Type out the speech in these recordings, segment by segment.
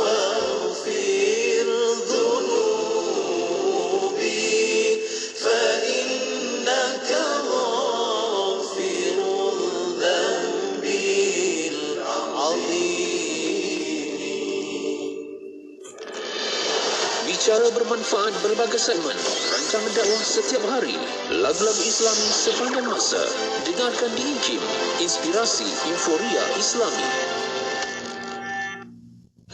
واغفر ذنوبي فإنك غافر الذنب العظيم. Bicara bermanfaat berbagai segmen, rancangan dakwah setiap hari, lagu-lagu Islami sepanjang masa. Dengarkan di IJIM, Inspirasi Euforia Islami.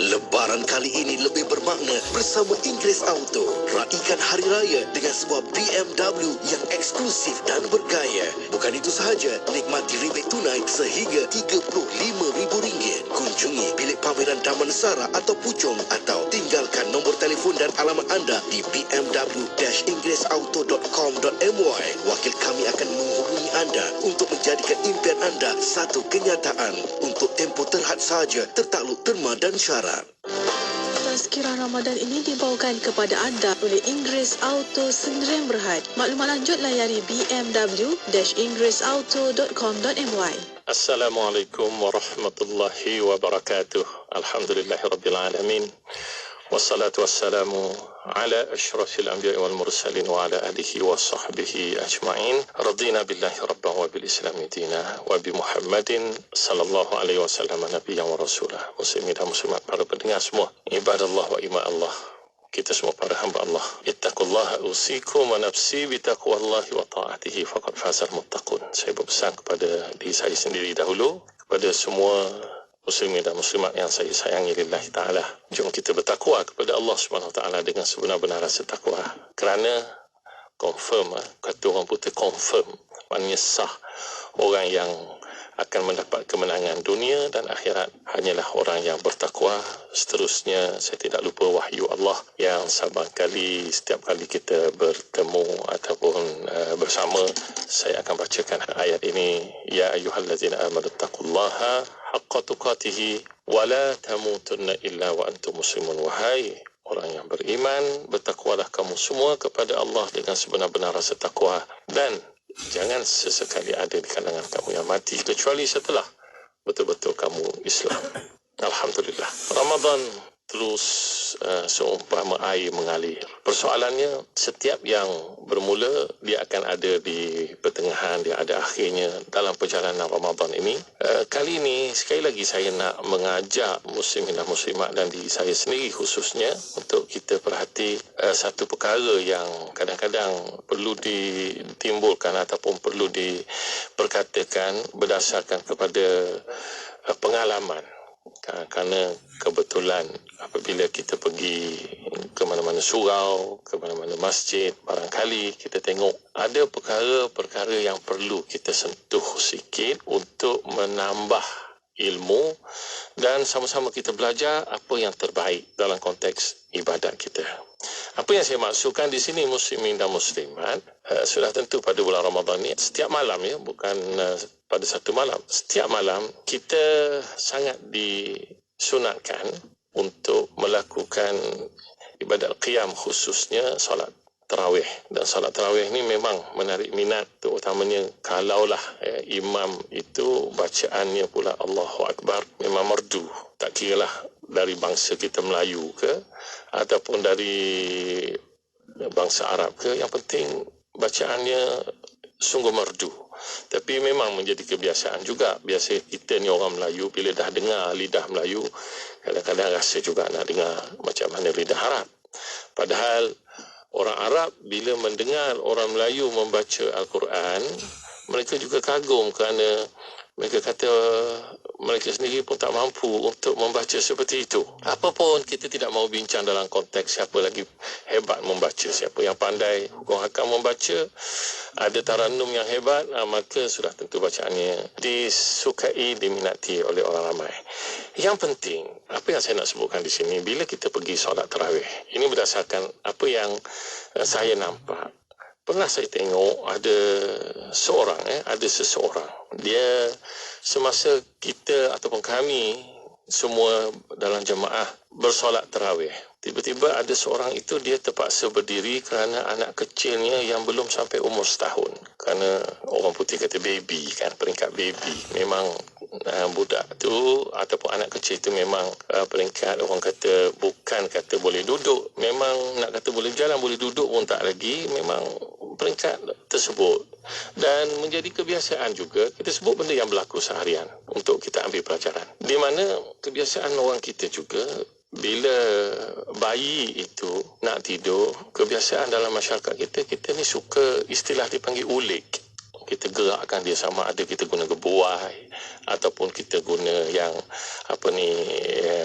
Lebaran kali ini lebih bermakna bersama Inggeris Auto. Raikan Hari Raya dengan sebuah BMW yang eksklusif dan bergaya. Bukan itu sahaja, nikmati rebate tunai sehingga RM35,000. Kunjungi bilik pameran Damansara atau Puchong atau tinggalkan nombor telefon dan alamat anda di bmw-inggerisauto.com.my. Wakil kami akan menghubungi anda untuk menjadikan impian anda satu kenyataan. Untuk tempoh terhad sahaja, tertakluk terma dan syarat. Tazkirah Ramadan ini dibawakan kepada anda oleh Inggeris Auto Sdn Bhd. Maklumat lanjut layari bmw-inggerisauto.com.my. Assalamualaikum warahmatullahi wabarakatuh. Alhamdulillahirabbil alamin. Wassalatu wassalamu ala asyrafil anbiya'i wal mursalin wa ala alihi wa sahbihi ajma'in. Radina billahi rabban wa bil islami dina wa bi Muhammadin sallallahu alaihi wasallam nabiyyan wa rasulah. Muslimin dan muslimat, para pendengar semua, ibadallah wa ima Allah, kita semua para hamba Allah. Ittaqullaha usikum wa nafsi bi taqwallahi wa ta'atihi faqad fazal muttaqun. Saya berpesan kepada diri saya sendiri dahulu, kepada semua muslimin dan muslimat yang saya sayangi lillahi ta'ala. Jom kita bertakwa kepada Allah Subhanahu Wa Ta'ala dengan sebenar-benar rasa takwa. Kerana confirm, kata orang putih confirm, maknanya sah, orang yang akan mendapat kemenangan dunia dan akhirat hanyalah orang yang bertakwa. Seterusnya, saya tidak lupa wahyu Allah yang sabar kali, setiap kali kita bertemu ataupun bersama, saya akan bacakan ayat ini. Ya ayyuhallazina amanu taqullaha haqqa tuqatih wa la tamutunna illa wa antum muslimun. Wahai orang yang beriman, bertakwalah kamu semua kepada Allah dengan sebenar-benar rasa takwa, dan jangan sesekali ada di kalangan kamu yang mati kecuali setelah betul-betul kamu Islam. Alhamdulillah. Ramadan terus seumpama air mengalir. Persoalannya, setiap yang bermula, dia akan ada di pertengahan, dia ada akhirnya dalam perjalanan Ramadan ini. Kali ini, sekali lagi saya nak mengajak muslimin dan muslimat dan diri saya sendiri khususnya untuk kita perhati satu perkara yang kadang-kadang perlu ditimbulkan ataupun perlu diperkatakan berdasarkan kepada pengalaman. Kerana kebetulan apabila kita pergi ke mana-mana surau, ke mana-mana masjid, barangkali kita tengok ada perkara-perkara yang perlu kita sentuh sikit untuk menambah ilmu dan sama-sama kita belajar apa yang terbaik dalam konteks ibadat kita. Apa yang saya maksudkan di sini, muslimin dan muslimat, sudah tentu pada bulan Ramadan ni setiap malam, ya, bukan pada satu malam, setiap malam kita sangat disunatkan untuk melakukan ibadat qiyam, khususnya solat tarawih. Dan solat tarawih ni memang menarik minat, terutamanya kalaulah imam itu bacaannya pula Allahu Akbar, memang merdu. Tak kiralah dari bangsa kita Melayu ke ataupun dari bangsa Arab ke, yang penting bacaannya sungguh merdu. Tapi memang menjadi kebiasaan juga. Biasa kita ni orang Melayu, bila dah dengar lidah Melayu, kadang-kadang rasa juga nak dengar macam mana lidah Arab. Padahal orang Arab bila mendengar orang Melayu membaca Al-Quran, mereka juga kagum kerana mereka kata mereka sendiri pun tak mampu untuk membaca seperti itu. Apapun, kita tidak mahu bincang dalam konteks siapa lagi hebat membaca, siapa yang pandai hukum hakam membaca. Ada tarannum yang hebat, maka sudah tentu bacaannya disukai, diminati oleh orang ramai. Yang penting, apa yang saya nak sebutkan di sini, bila kita pergi solat tarawih, ini berdasarkan apa yang saya nampak. Pernah saya tengok ada seseorang, dia semasa kita ataupun kami semua dalam jemaah bersolat tarawih, Tiba-tiba ada seorang itu dia terpaksa berdiri kerana anak kecilnya yang belum sampai umur setahun. Kerana orang putih kata baby kan, peringkat baby. Memang budak tu ataupun anak kecil tu memang peringkat orang kata bukan kata boleh duduk. Memang nak kata boleh jalan, boleh duduk pun tak lagi. Memang peringkat tersebut. Dan menjadi kebiasaan juga kita sebut benda yang berlaku seharian untuk kita ambil pelajaran. Di mana kebiasaan orang kita juga bila bayi itu nak tidur, kebiasaan dalam masyarakat kita ni suka istilah dipanggil ulik. Kita gerakkan dia, sama ada kita guna buai ataupun kita guna yang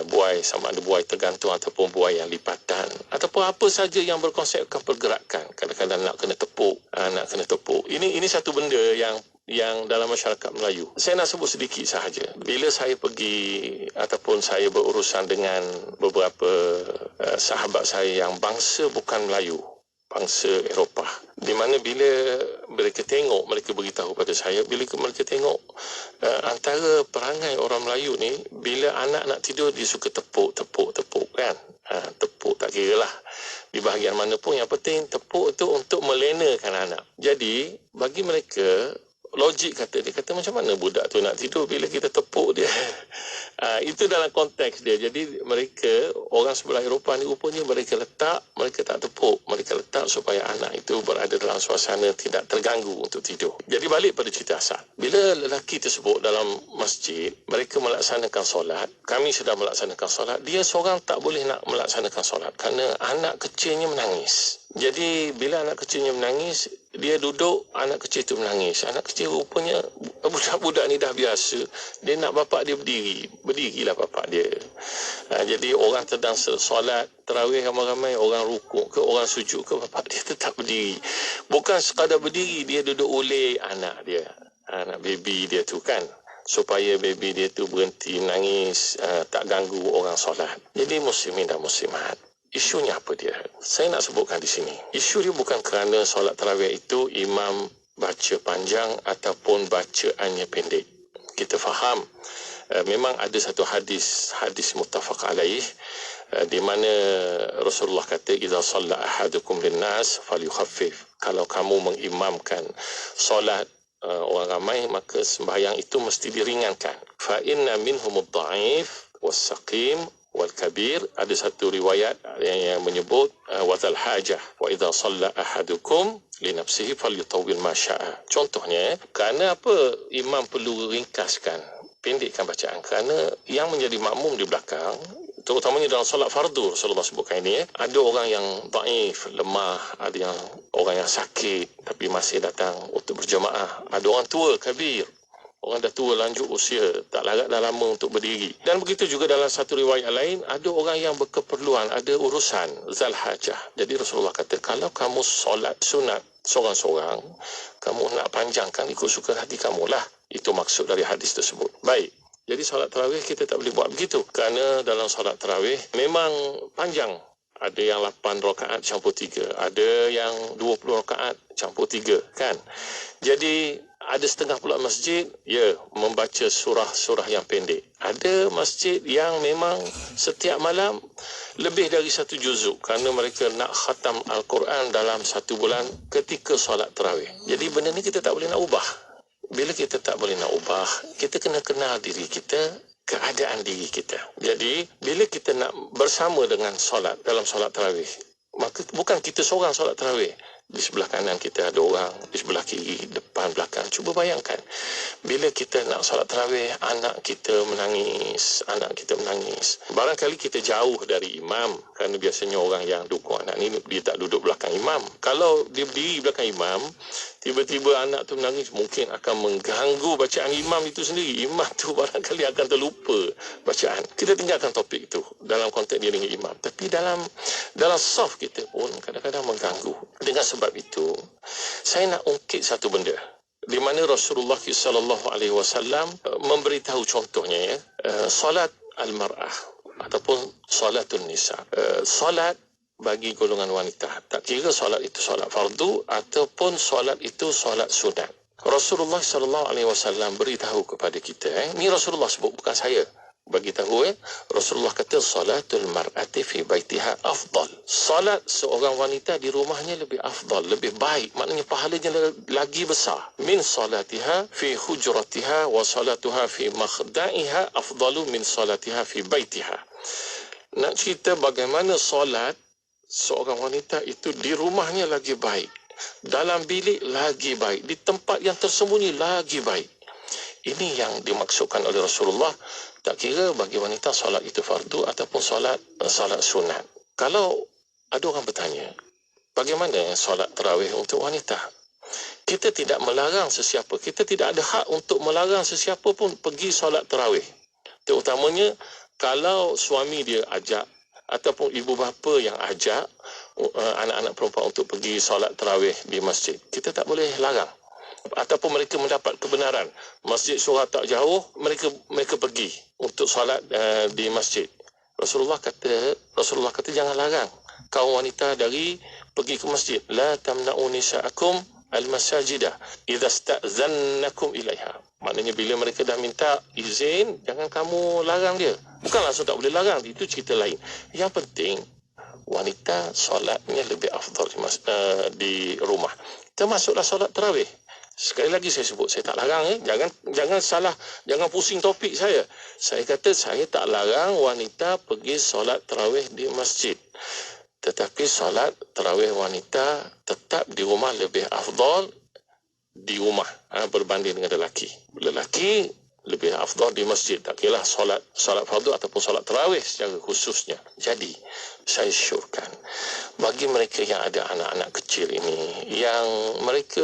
buai, sama ada buai tergantung ataupun buai yang lipatan ataupun apa saja yang berkonsepkan pergerakan. Kadang-kadang nak kena tepuk. Ini satu benda yang dalam masyarakat Melayu. Saya nak sebut sedikit sahaja. Bila saya pergi ataupun saya berurusan dengan beberapa sahabat saya yang bangsa bukan Melayu, bangsa Eropah, di mana bila mereka tengok, mereka beritahu pada saya, bila mereka tengok antara perangai orang Melayu ni, bila anak nak tidur dia suka tepuk kan. Tepuk tak kira lah di bahagian mana pun, yang penting tepuk tu untuk melenakan anak. Jadi bagi mereka, logik kata macam mana budak tu nak tidur bila kita tepuk dia. Itu dalam konteks dia. Jadi mereka, orang sebelah Eropah ni rupanya mereka tak tepuk, mereka letak supaya anak itu berada dalam suasana tidak terganggu untuk tidur. Jadi balik pada cerita asal. Bila lelaki tersebut dalam masjid, mereka melaksanakan solat, kami sedang melaksanakan solat, dia seorang tak boleh nak melaksanakan solat kerana anak kecilnya menangis. Jadi bila anak kecilnya menangis, dia duduk, anak kecil tu menangis. Anak kecil rupanya, budak-budak ni dah biasa, dia nak bapak dia berdirilah bapak dia. Jadi orang sedang solat tarawih ramai-ramai, orang rukuk ke, orang sujud ke, bapak dia tetap berdiri. Bukan sekadar berdiri, dia duduk oleh anak dia, anak baby dia tu kan, supaya baby dia tu berhenti nangis, tak ganggu orang solat. Jadi muslimin dan muslimat, isunya apa dia? Saya nak sebutkan di sini. Isu dia bukan kerana solat tarawih itu imam baca panjang ataupun bacaannya pendek. Kita faham memang ada satu hadis muttafaq alaih di mana Rasulullah kata, idza shalla ahadukum linnas falyukhaffif. Kalau kamu mengimamkan solat orang ramai, maka sembahyang itu mesti diringankan. Fa inna minhumud dha'if was-saqim wal-kabir. Ada satu riwayat yang menyebut wazal hajah wa idza shalla ahadukum li nafsihi falyutawwil ma syaa. Contohnya, kerana apa imam perlu ringkaskan, pendekkan bacaan? Kerana yang menjadi makmum di belakang, terutamanya dalam solat fardu, Rasulullah sebutkan ini, ada orang yang dhaif, lemah, ada yang orang yang sakit tapi masih datang untuk berjemaah, ada orang tua kabir, orang dah tua lanjut usia, tak larat dah lama untuk berdiri. Dan begitu juga dalam satu riwayat lain, ada orang yang berkeperluan, ada urusan, zal hajah. Jadi Rasulullah kata, kalau kamu solat sunat seorang-seorang, kamu nak panjangkan ikut suka hati kamu lah. Itu maksud dari hadis tersebut. Baik. Jadi solat tarawih kita tak boleh buat begitu. Kerana dalam solat tarawih memang panjang. Ada yang 8 rakaat campur 3. Ada yang 20 rakaat campur 3 kan. Jadi ada setengah pula masjid membaca surah-surah yang pendek. Ada masjid yang memang setiap malam lebih dari 1 juzuk kerana mereka nak khatam Al-Quran dalam 1 bulan ketika solat tarawih. Jadi benda ni kita tak boleh nak ubah. Bila kita tak boleh nak ubah, kita kena kenal diri kita, keadaan diri kita. Jadi bila kita nak bersama dengan solat dalam solat tarawih, maka bukan kita seorang solat tarawih. Di sebelah kanan kita ada orang, di sebelah kiri, depan, belakang. Cuba bayangkan, bila kita nak solat tarawih, anak kita menangis. Barangkali kita jauh dari imam, kerana biasanya orang yang dukung anak ni, dia tak duduk belakang imam. Kalau dia berdiri belakang imam, tiba-tiba anak tu menangis, mungkin akan mengganggu bacaan imam itu sendiri. Imam tu barangkali akan terlupa bacaan. Kita tinggalkan topik itu dalam konteks dia dengan imam. Tapi dalam saf kita pun kadang-kadang mengganggu. Dengan sebab itu, saya nak ungkit satu benda di mana Rasulullah SAW memberitahu contohnya solat al-mar'ah ataupun solatun nisa. Solat bagi golongan wanita, tak kira solat itu solat fardu ataupun solat itu solat sunat. Rasulullah SAW beritahu kepada kita, ni Rasulullah sebut, bukan saya bagi tahu. Rasulullah kata salatul mar'ati fi baitiha afdal. Salat seorang wanita di rumahnya lebih afdal, lebih baik, maknanya pahalanya lagi besar. Min salatiha fi hujratiha wa salatuha fi makhda'iha afdalu min salatiha fi baitiha. Nak cerita bagaimana solat seorang wanita itu di rumahnya lagi baik, dalam bilik lagi baik, di tempat yang tersembunyi lagi baik. Ini yang dimaksudkan oleh Rasulullah. Tak kira bagi wanita solat itu fardu ataupun solat sunat. Kalau ada orang bertanya, bagaimana solat tarawih untuk wanita? Kita tidak melarang sesiapa. Kita tidak ada hak untuk melarang sesiapa pun pergi solat tarawih. Terutamanya kalau suami dia ajak ataupun ibu bapa yang ajak anak-anak perempuan untuk pergi solat tarawih di masjid. Kita tak boleh larang. Ataupun mereka mendapat kebenaran, masjid surah tak jauh, mereka pergi untuk solat di masjid. Rasulullah kata jangan larang kaum wanita dari pergi ke masjid. La tamna'u nisa'akum al-masajidah idza sta'zannakum ilaiha. Maknanya bila mereka dah minta izin, jangan kamu larang dia. Bukan langsung tak boleh larang, itu cerita lain. Yang penting wanita solatnya lebih afdal di rumah. Termasuklah solat tarawih. Sekali lagi saya sebut, saya tak larang. Jangan salah, jangan pusing topik saya. Saya kata saya tak larang wanita pergi solat tarawih di masjid. Tetapi solat tarawih wanita tetap di rumah lebih afdal di rumah berbanding dengan lelaki. Lelaki lebih afdal di masjid. Tak kira solat fardu ataupun solat tarawih secara khususnya. Jadi saya syorkan bagi mereka yang ada anak-anak kecil ini, yang mereka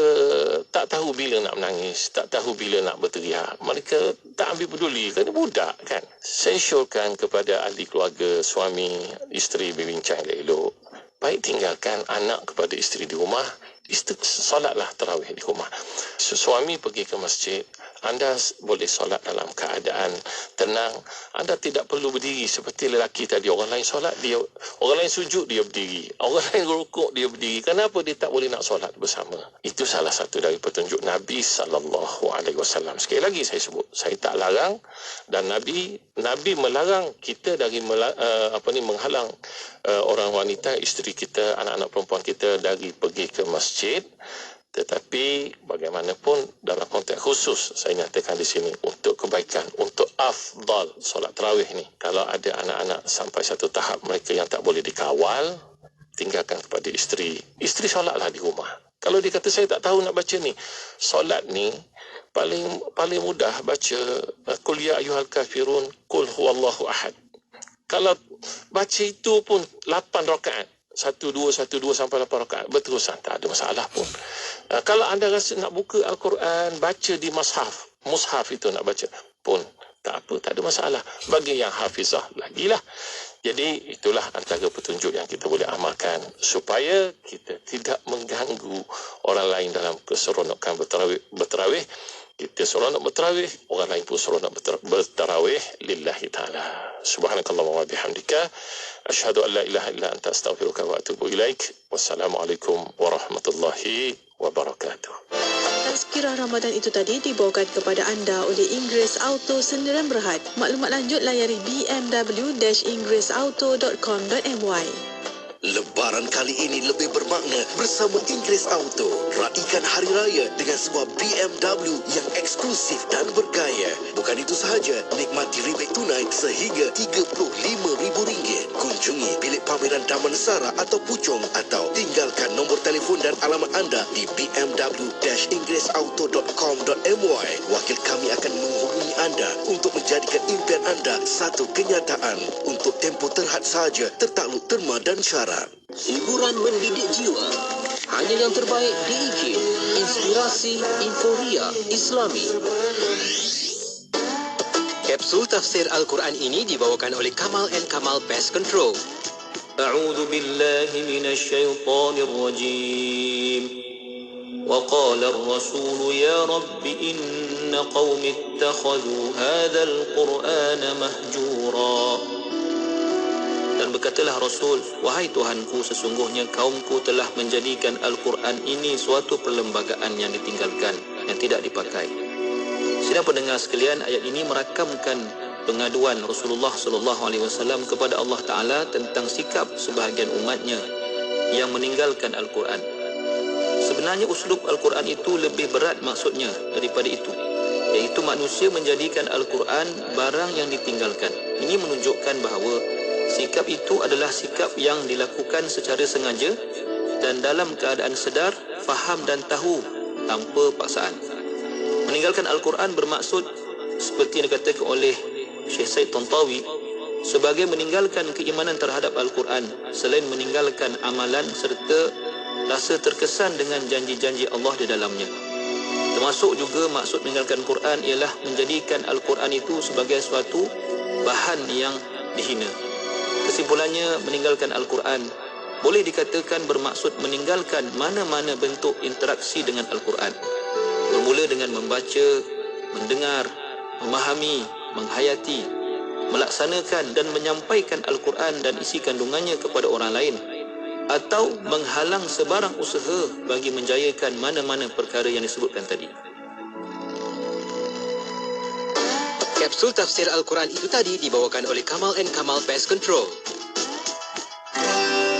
tak tahu bila nak menangis, tak tahu bila nak berteriak, mereka tak ambil peduli, kerana budak kan. Saya syorkan kepada ahli keluarga, suami, isteri berbincang elok. Baik tinggalkan anak kepada isteri di rumah, solatlah tarawih di rumah. Suami pergi ke masjid, anda boleh solat dalam keadaan tenang. Anda tidak perlu berdiri seperti lelaki tadi. Orang lain solat, orang lain sujud, dia berdiri. Orang lain rukuk, dia berdiri. Kenapa dia tak boleh nak solat bersama? Itu salah satu dari petunjuk Nabi SAW. Sekali lagi saya sebut, saya tak larang, dan Nabi melarang kita dari menghalang orang wanita, isteri kita, anak-anak perempuan kita dari pergi ke masjid. Tetapi bagaimanapun dalam konteks khusus saya nyatakan di sini untuk kebaikan, untuk afdal solat tarawih ni. Kalau ada anak-anak sampai satu tahap mereka yang tak boleh dikawal, tinggalkan kepada isteri. Isteri solatlah di rumah. Kalau dia kata saya tak tahu nak baca ni, solat ni paling mudah baca qul ya ayyuhal kafirun, qul huwallahu ahad. Kalau baca itu pun 8 rakaat, 1-2 sampai 8 rakaat berterusan, tak ada masalah pun. Kalau anda rasa nak buka Al-Quran, baca di mushaf itu nak baca pun tak apa, tak ada masalah. Bagi yang hafizah lagilah. Jadi itulah antara petunjuk yang kita boleh amalkan supaya kita tidak mengganggu orang lain dalam keseronokan bertarawih. Kita seronok bertarawih, orang lain pun seronok bertarawih lillahi ta'ala. Subhanakallahumma wa bihamdika, asyhadu an la ilaha illa anta, astaghfiruka wa atubu ilaik. Wassalamualaikum warahmatullahi wabarakatuh. Tazkirah Ramadan itu tadi dibawakan kepada anda oleh Inggeris Auto Sdn Bhd. Maklumat lanjut layari bmw-inggerisauto.com.my. Lebaran kali ini lebih bermakna bersama Inggeris Auto. Raikan Hari Raya dengan sebuah BMW yang eksklusif dan bergaya. Bukan itu sahaja, nikmati rebate tunai sehingga RM35,000. Kunjungi bilik pameran Damansara atau Puchong atau tinggalkan nombor telefon dan alamat anda di bmw-inggerisauto.com.my. Wakil kami akan menghubungi anda untuk menjadikan impian anda satu kenyataan. Untuk tempoh terhad sahaja, tertakluk terma dan syarat. Hiburan mendidik jiwa. Hanya yang terbaik di IKIM. Inspirasi Inforia Islami. Kapsul tafsir Al-Quran ini dibawakan oleh Kamal & Kamal Pest Control. أعوذ بالله من الشيطان الرجيم وقال الرسول يا رب إن قوم اتخذوا هذا القرآن مهجورا. Dan berkatalah Rasul, wahai Tuhanku, sesungguhnya kaumku telah menjadikan Al-Quran ini suatu perlembagaan yang ditinggalkan, yang tidak dipakai. Sidang pendengar sekalian, ayat ini merakamkan pengaduan Rasulullah SAW kepada Allah Ta'ala tentang sikap sebahagian umatnya yang meninggalkan Al-Quran. Sebenarnya uslub Al-Quran itu lebih berat maksudnya daripada itu, iaitu manusia menjadikan Al-Quran barang yang ditinggalkan. Ini menunjukkan bahawa sikap itu adalah sikap yang dilakukan secara sengaja dan dalam keadaan sedar, faham dan tahu tanpa paksaan. Meninggalkan Al-Quran bermaksud seperti yang dikatakan oleh Syekh Said Tantawi sebagai meninggalkan keimanan terhadap Al-Quran selain meninggalkan amalan serta rasa terkesan dengan janji-janji Allah di dalamnya. Termasuk juga maksud meninggalkan Quran ialah menjadikan Al-Quran itu sebagai suatu bahan yang dihina. Kesimpulannya, meninggalkan Al-Quran boleh dikatakan bermaksud meninggalkan mana-mana bentuk interaksi dengan Al-Quran. Bermula dengan membaca, mendengar, memahami, menghayati, melaksanakan dan menyampaikan Al-Quran dan isi kandungannya kepada orang lain, atau menghalang sebarang usaha bagi menjayakan mana-mana perkara yang disebutkan tadi. Kapsul tafsir Al-Quran itu tadi dibawakan oleh Kamal & Kamal Pest Control.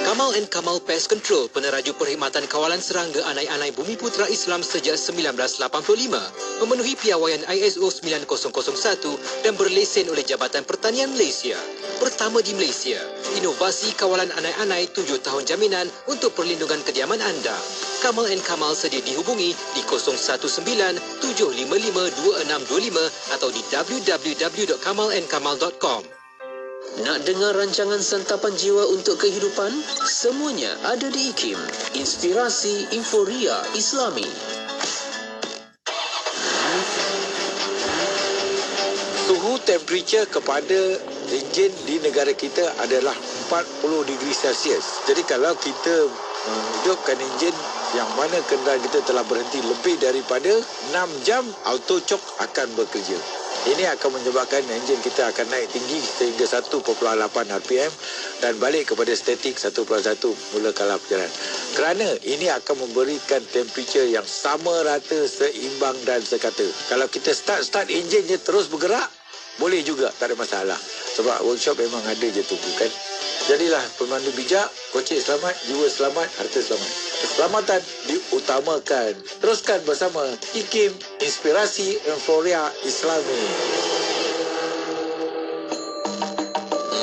Kamal & Kamal Pest Control, peneraju perkhidmatan kawalan serangga anai-anai Bumi Putra Islam sejak 1985, memenuhi piawaian ISO 9001 dan berlesen oleh Jabatan Pertanian Malaysia. Pertama di Malaysia, inovasi kawalan anai-anai 7 tahun jaminan untuk perlindungan kediaman anda. Kamal & Kamal sedia dihubungi di 019-755-2625 atau di www.kamalandkamal.com. Nak dengar rancangan santapan jiwa untuk kehidupan? Semuanya ada di IKIM, Inspirasi Inforia Islami. Suhu temperature kepada enjin di negara kita adalah 40 degree Celsius. Jadi kalau kita hidupkan enjin yang mana kenderaan kita telah berhenti lebih daripada 6 jam, auto choke akan bekerja. Ini akan menyebabkan enjin kita akan naik tinggi sehingga 1.8 RPM dan balik kepada statik 1.1 mula kala perjalanan. Kerana ini akan memberikan temperature yang sama rata, seimbang dan sekata. Kalau kita start enjin je terus bergerak, boleh juga, tak ada masalah. Sebab workshop memang ada je tu, bukan? Jadilah pemandu bijak, kocek selamat, jiwa selamat, harta selamat. Keselamatan diutamakan. Teruskan bersama IKIM, Inspirasi Inforia Islami.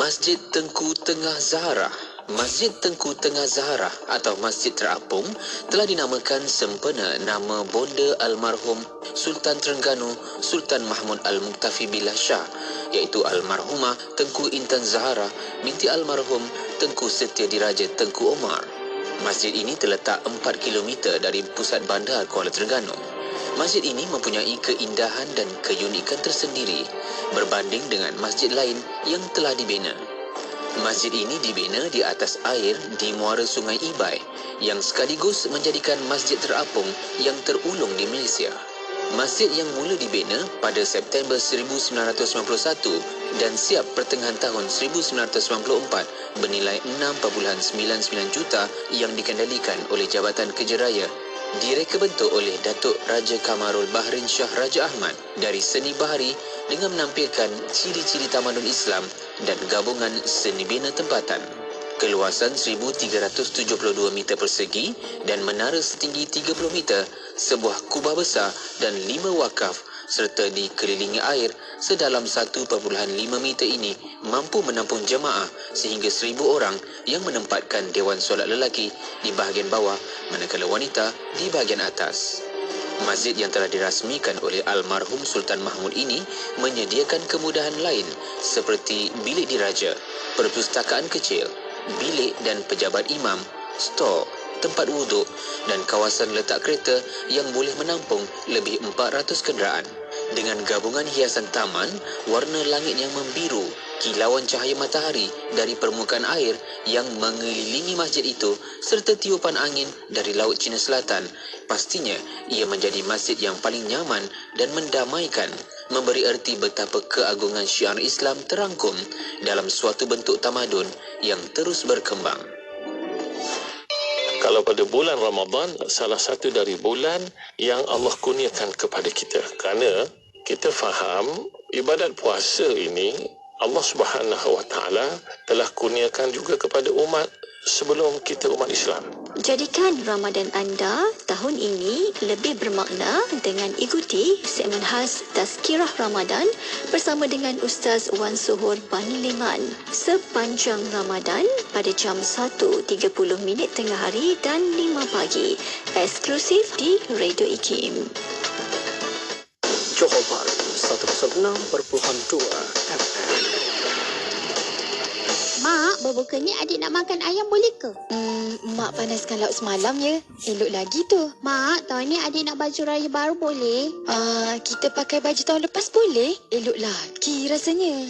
Masjid Tengku Tengah Zaharah. Masjid Tengku Tengah Zaharah atau Masjid Terapung telah dinamakan sempena nama bonda almarhum Sultan Terengganu Sultan Mahmud Al-Muqtafi Billah Shah, iaitu almarhumah Tengku Intan Zahara binti almarhum Tengku Setiadiraja Tengku Omar. Masjid ini terletak 4 km dari pusat bandar Kuala Terengganu. Masjid ini mempunyai keindahan dan keunikan tersendiri berbanding dengan masjid lain yang telah dibina. Masjid ini dibina di atas air di muara Sungai Ibai yang sekaligus menjadikan masjid terapung yang terulung di Malaysia. Masjid yang mula dibina pada September 1991 dan siap pertengahan tahun 1994 bernilai 6.99 juta yang dikendalikan oleh Jabatan Kerja Raya, direka bentuk oleh Datuk Raja Kamarul Bahrin Shah Raja Ahmad dari seni bahari dengan menampilkan ciri-ciri tamadun Islam dan gabungan seni bina tempatan. Keluasan 1,372 meter persegi dan menara setinggi 30 meter, sebuah kubah besar dan 5 wakaf serta dikelilingi air sedalam 1.5 meter ini mampu menampung jemaah sehingga 1,000 orang yang menempatkan dewan solat lelaki di bahagian bawah manakala wanita di bahagian atas. Masjid yang telah dirasmikan oleh almarhum Sultan Mahmud ini menyediakan kemudahan lain seperti bilik diraja, perpustakaan kecil, bilik dan pejabat imam, stor, tempat wuduk dan kawasan letak kereta yang boleh menampung lebih 400 kenderaan. Dengan gabungan hiasan taman, warna langit yang membiru, kilauan cahaya matahari dari permukaan air yang mengelilingi masjid itu serta tiupan angin dari Laut Cina Selatan, pastinya ia menjadi masjid yang paling nyaman dan mendamaikan, memberi erti betapa keagungan syiar Islam terangkum dalam suatu bentuk tamadun yang terus berkembang. Kalau pada bulan Ramadan, salah satu dari bulan yang Allah kurniakan kepada kita. Kerana kita faham ibadat puasa ini Allah Subhanahu Wa Taala telah kurniakan juga kepada umat sebelum kita umat Islam. Jadikan Ramadan anda tahun ini lebih bermakna dengan ikuti segmen khas Tazkirah Ramadan bersama dengan Ustaz Wan Suhur Bani Leman sepanjang Ramadan pada jam 1.30 tengah hari dan 5 pagi. Eksklusif di Radio IKIM. Johor Bahru 106.2 FM. Mak, berbuka ni adik nak makan ayam boleh ke? Mak panaskan lauk semalam ya. Elok lagi tu. Mak, tahun ni adik nak baju raya baru boleh? Kita pakai baju tahun lepas boleh? Elok lagi rasanya.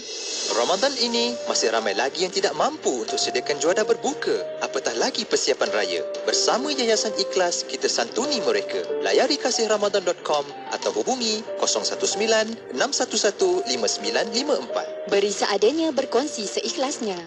Ramadan ini masih ramai lagi yang tidak mampu untuk sediakan juadah berbuka. Apatah lagi persiapan raya. Bersama Yayasan Ikhlas, kita santuni mereka. Layari kasihramadan.com atau hubungi 019-611-5954. Beri seadanya, berkongsi seikhlasnya.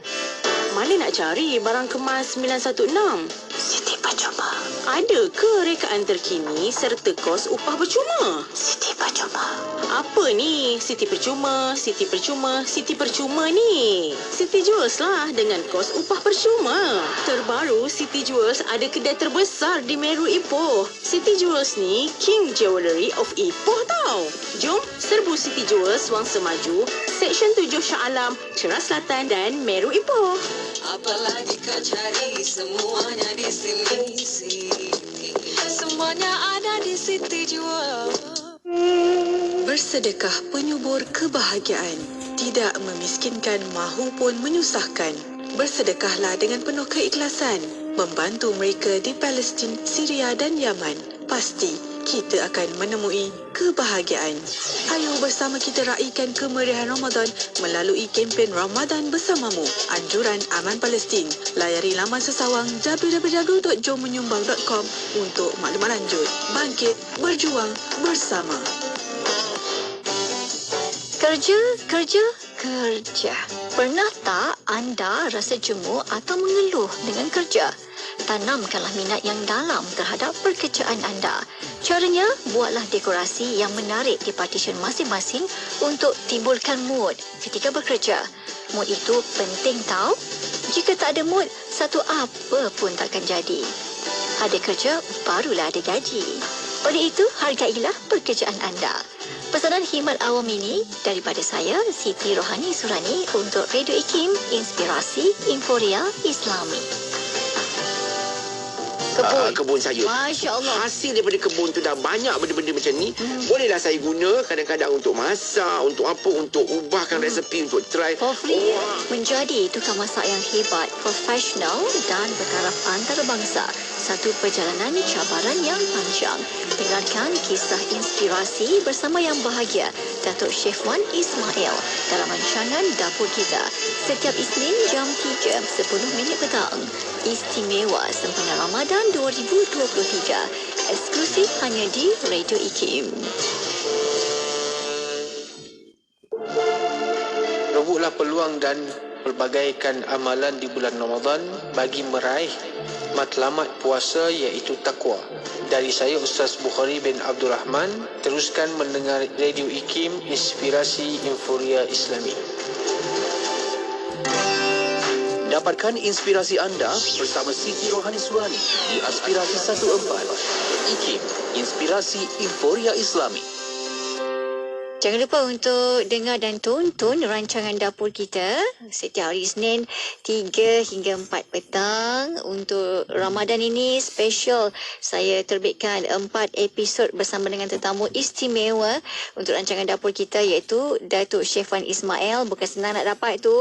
Mana nak cari barang kemas 916? Siti Percuma. Ada ke rekaan terkini serta kos upah percuma? Siti Percuma. Apa ni? Siti Percuma, Siti Percuma, Siti Percuma ni. Siti Jewels lah dengan kos upah percuma. Terbaru, Siti Jewels ada kedai terbesar di Meru Ipoh. Siti Jewels ni King Jewellery of Ipoh tau. Jom serbu Siti Jewels Wang Semaju, Seksyen 7 Shah Alam, Ceras Selatan dan Meru Ipoh. Apalagi kau cari, semuanya di sini. Semuanya ada di Siti Jewels. Bersedekah penyubur kebahagiaan, tidak memiskinkan mahupun menyusahkan. Bersedekahlah dengan penuh keikhlasan, membantu mereka di Palestin, Syria dan Yaman. Pasti kita akan menemui kebahagiaan. Ayo bersama kita raikan kemeriahan Ramadan melalui kempen Ramadan Bersamamu, Anjuran Aman Palestin. Layari laman sesawang www.jommenyumbang.com untuk maklumat lanjut. Bangkit, berjuang bersama. Kerja. Pernah tak anda rasa jemu atau mengeluh dengan kerja? Tanamkanlah minat yang dalam terhadap pekerjaan anda. Caranya, buatlah dekorasi yang menarik di partition masing-masing untuk timbulkan mood ketika bekerja. Mood itu penting tau. Jika tak ada mood, satu apa pun takkan jadi. Ada kerja, barulah ada gaji. Oleh itu, hargailah pekerjaan anda. Pesanan khidmat awam ini daripada saya, Siti Rohani Surani untuk Radio IKIM, Inspirasi Inforia Islami. Kebun saya. Masya Allah. Hasil daripada kebun tu dah banyak benda-benda macam ni. Bolehlah saya guna kadang-kadang untuk masak, untuk apa, untuk ubahkan resepi, untuk try. For free. Menjadi tukang masak yang hebat, profesional dan bertaraf antarabangsa. Satu perjalanan cabaran yang panjang. Dengarkan kisah inspirasi bersama yang bahagia Datuk Chef Wan Ismail dalam rancangan Dapur Kita setiap Isnin jam 3:10 petang. Istimewa sempena Ramadan 2023. Eksklusif hanya di Radio IKIM. Rebutlah peluang dan pelbagaikan amalan di bulan Ramadan bagi meraih matlamat puasa iaitu takwa. Dari saya Ustaz Bukhari bin Abdul Rahman, teruskan mendengar Radio IKIM, Inspirasi Inforia Islami. Dapatkan inspirasi anda bersama Siti Rohani Surani di Aspirasi 14. IKIM, Inspirasi Inforia Islami. Jangan lupa untuk dengar dan tonton rancangan Dapur Kita setiap hari Isnin 3 hingga 4 petang. Untuk Ramadan ini special, saya terbitkan 4 episod bersama dengan tetamu istimewa untuk rancangan Dapur Kita iaitu Datuk Chef Wan Ismail. Bukan senang nak dapat tu.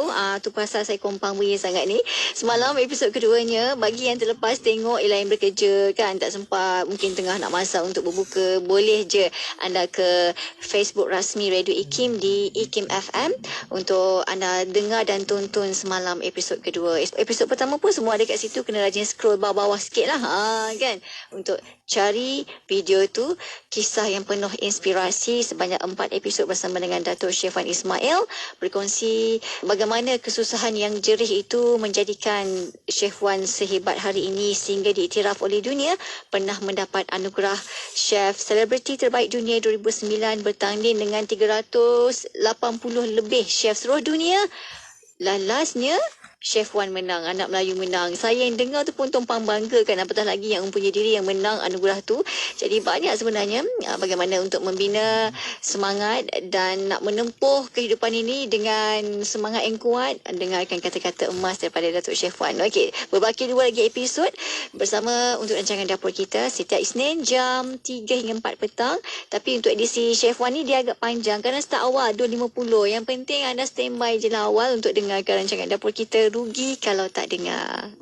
Tu pasal saya kompang bunyi sangat ni. Semalam episod keduanya, bagi yang terlepas tengok ialah yang bekerja kan, tak sempat, mungkin tengah nak masak untuk berbuka, boleh je anda ke Facebook rasmi Radio IKIM di IKIM FM untuk anda dengar dan tonton semalam episod kedua. Episod pertama pun semua ada kat situ, kena rajin scroll bawah-bawah sikit lah kan, untuk cari video tu, kisah yang penuh inspirasi sebanyak 4 episod bersama dengan Datuk Syekh Wan Ismail berkongsi bagaimana kesusahan yang jerih itu menjadikan Syekh Wan sehebat hari ini sehingga diiktiraf oleh dunia, pernah mendapat anugerah Chef Selebriti Terbaik Dunia 2009 bertanding dengan 380 lebih chef seluruh dunia. Lastnya Chef Wan menang, anak Melayu menang. Saya yang dengar tu pun tumpang bangga kan, apatah lagi yang mempunyai diri yang menang anugerah tu. Jadi banyak sebenarnya bagaimana untuk membina semangat dan nak menempuh kehidupan ini dengan semangat yang kuat. Dengarkan kata-kata emas daripada Datuk Chef Wan. Okey, berbaki 2 lagi episod bersama untuk rancangan dapur kita setiap Isnin jam 3 hingga 4 petang. Tapi untuk edisi Chef Wan ni dia agak panjang kerana start awal 2.50. Yang penting anda standby je lah awal untuk dengarkan rancangan dapur kita. Rugi kalau tak dengar.